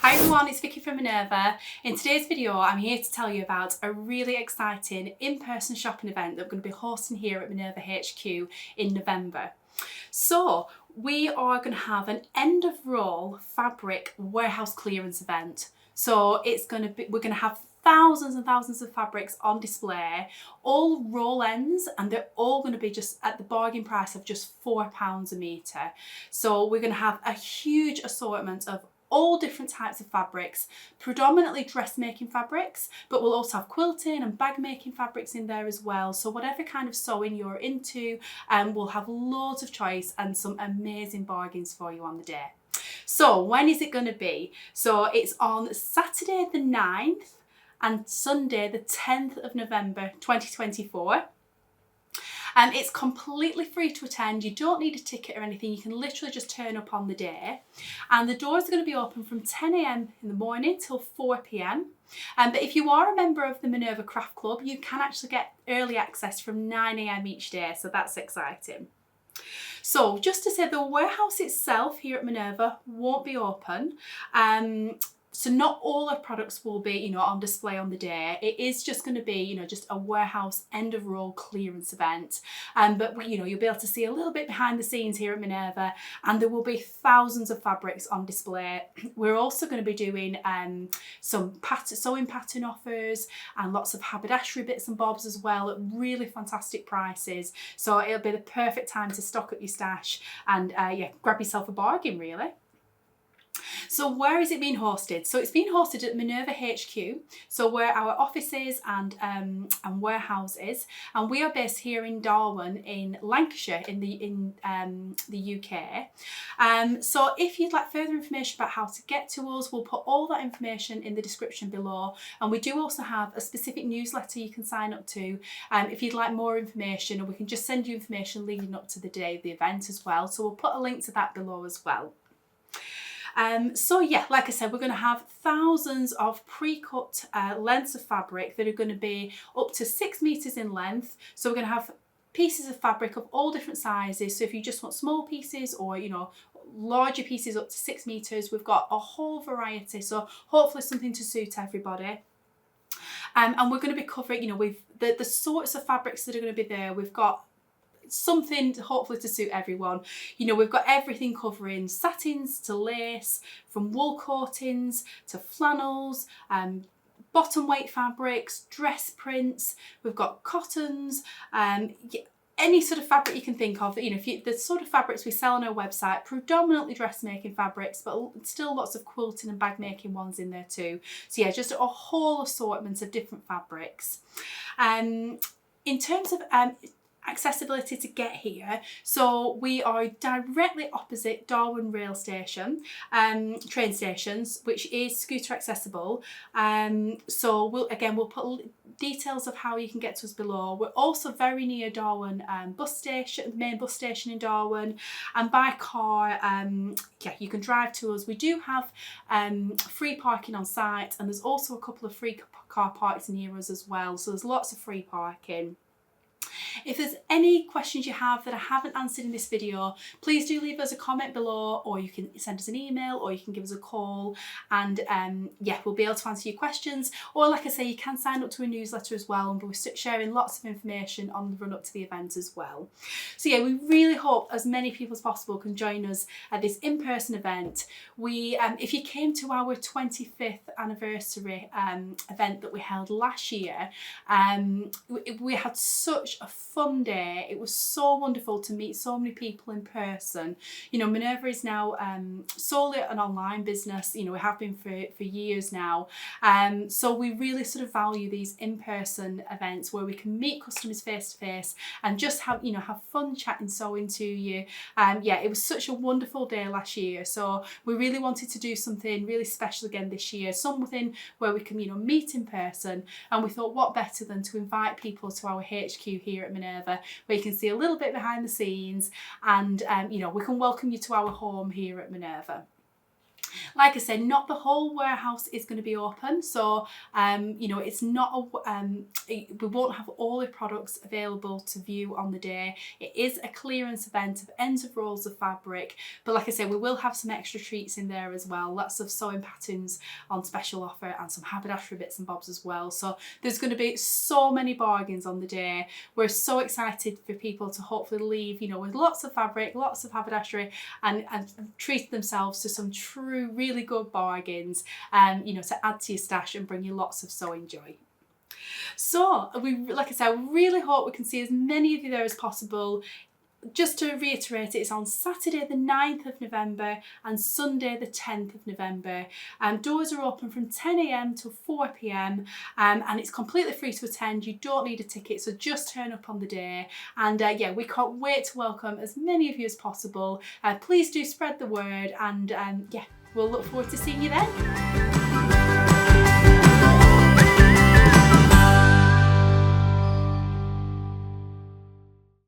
Hi everyone, it's Vicky from Minerva. In today's video, I'm here to tell you about a really exciting in-person shopping event that we're going to be hosting here at Minerva HQ in November. So we are going to have an end of roll fabric warehouse clearance event. So we're going to have thousands and thousands of fabrics on display, all roll ends, and they're all going to be just at the bargain price of just £4 a metre. So we're going to have a huge assortment of all different types of fabrics, predominantly dressmaking fabrics, but we'll also have quilting and bag making fabrics in there as well. So whatever kind of sewing you're into, we'll have loads of choice and some amazing bargains for you on the day. So when is it going to be? So it's on Saturday the 9th and Sunday the 10th of November 2024. And it's completely free to attend. You don't need a ticket or anything. You can literally just turn up on the day. And the doors are going to be open from 10 AM in the morning till 4 PM. But if you are a member of the Minerva Craft Club, you can actually get early access from 9 AM each day. So that's exciting. So just to say, the warehouse itself here at Minerva won't be open. So not all our products will be, on display on the day. It is just going to be, just a warehouse end of roll clearance event. But you'll be able to see a little bit behind the scenes here at Minerva, and there will be thousands of fabrics on display. We're also going to be doing some sewing pattern offers and lots of haberdashery bits and bobs as well at really fantastic prices. So it'll be the perfect time to stock up your stash and grab yourself a bargain really. So where is it being hosted? So it's being hosted at Minerva HQ, so where our office is and warehouse is, and we are based here in Darwen in Lancashire in the UK. So if you'd like further information about how to get to us, we'll put all that information in the description below, and we do also have a specific newsletter you can sign up to if you'd like more information, or we can just send you information leading up to the day of the event as well. So we'll put a link to that below as well. Like I said, we're going to have thousands of pre-cut lengths of fabric that are going to be up to 6 metres in length. So we're going to have pieces of fabric of all different sizes. So if you just want small pieces or, larger pieces up to 6 metres, we've got a whole variety. So hopefully something to suit everybody. And we're going to be covering, with the sorts of fabrics that are going to be there. We've got something hopefully to suit everyone. We've got everything covering satins to lace, from wool coatings to flannels, bottom weight fabrics, dress prints. We've got cottons, any sort of fabric you can think of. The sort of fabrics we sell on our website, predominantly dressmaking fabrics, but still lots of quilting and bag making ones in there too. So yeah, just a whole assortment of different fabrics. In terms of accessibility to get here, so we are directly opposite Darwen rail station, train stations, which is scooter accessible. So we'll put details of how you can get to us below. We're also very near Darwen bus station, main bus station in Darwen, and by car, you can drive to us. We do have free parking on site, and there's also a couple of free car parks near us as well. So there's lots of free parking. If there's any questions you have that I haven't answered in this video, please do leave us a comment below, or you can send us an email, or you can give us a call, and we'll be able to answer your questions. Or like I say, you can sign up to a newsletter as well, and we're sharing lots of information on the run up to the event as well. So yeah, we really hope as many people as possible can join us at this in-person event. If you came to our 25th anniversary event that we held last year, we had such a fun day. It was so wonderful to meet so many people in person. Minerva is now solely an online business. We have been for years now. So we really sort of value these in-person events where we can meet customers face to face and just have fun chatting sewing to you. It was such a wonderful day last year. So we really wanted to do something really special again this year, something where we can meet in person. And we thought, what better than to invite people to our HQ here at Minerva, where you can see a little bit behind the scenes, and we can welcome you to our home here at Minerva. Like I said, not the whole warehouse is going to be open, so you know, it's not we won't have all the products available to view on the day. It is a clearance event of ends of rolls of fabric, but like I said, we will have some extra treats in there as well. Lots of sewing patterns on special offer and some haberdashery bits and bobs as well. So there's going to be so many bargains on the day. We're so excited for people to hopefully leave, you know, with lots of fabric, lots of haberdashery, and treat themselves to some true really good bargains, you know, to add to your stash and bring you lots of sewing joy. So like I said, I really hope we can see as many of you there as possible. Just to reiterate, it's on Saturday the 9th of November and Sunday the 10th of November. Doors are open from 10 a.m. till 4 p.m. And it's completely free to attend. You don't need a ticket, so just turn up on the day. And yeah, we can't wait to welcome as many of you as possible. Please do spread the word, and yeah, we'll look forward to seeing you then.